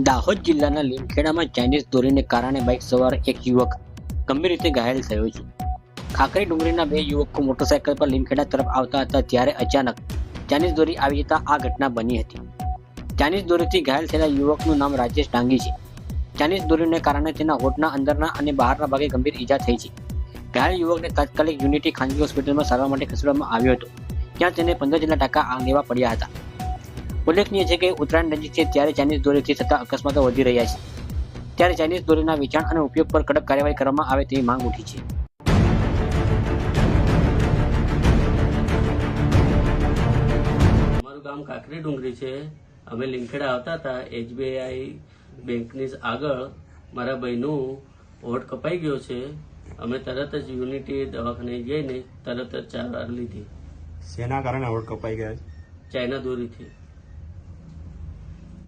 દાહોદ જિલ્લાના લીમખેડામાં ચાઇનીઝ દોરીને કારણે બાઇક સવાર એક યુવક ગંભીર રીતે ઘાયલ થયો છે. ખાખરી ડુંગરીના બે યુવકો મોટરસાયકલ પર લીમખેડા તરફ આવતા હતા ત્યારે અચાનક ચાઇનીઝ દોરી આવી જતા આ ઘટના બની હતી. ચાઇનીઝ દોરીથી ઘાયલ થયેલા યુવકનું નામ રાજેશ ડાંગી છે. ચાઇનીઝ દોરીને કારણે તેના હોઠના અંદરના અને બહારના ભાગે ગંભીર ઈજા થઈ છે. ઘાયલ યુવકને તાત્કાલિક યુનિટી ખાનગી હોસ્પિટલમાં સારવાર માટે ખસેડવામાં આવ્યો હતો, જ્યાં તેને 15 જેટલા ટાંકા લેવા પડ્યા હતા. ઉલ્લેખનીય છે કે ઉત્તરાયણ નજીક છે ત્યારે ચાઇનીઝ દોરીથી થતા અકસ્માતો વધી રહ્યા છે. ત્યારે ચાઇનીઝ દોરીના વેચાણ અને ઉપયોગ પર કડક કાર્યવાહી કરવામાં આવે તેવી માંગ ઉઠી છે. અમારું ગામ ખાખરી ડુંગરી છે. અમે લીમખેડા આવતા હતા. SBI બેંકની આગળ મારા ભાઈનું હોઠ કપાઈ ગયો છે. અમે તરત જ યુનિટી દવાખાને જઈને તરત જ સારવાર લીધી. શેના કારણે હોઠ કપાઈ ગયા છે? ચાઇના દોરીથી.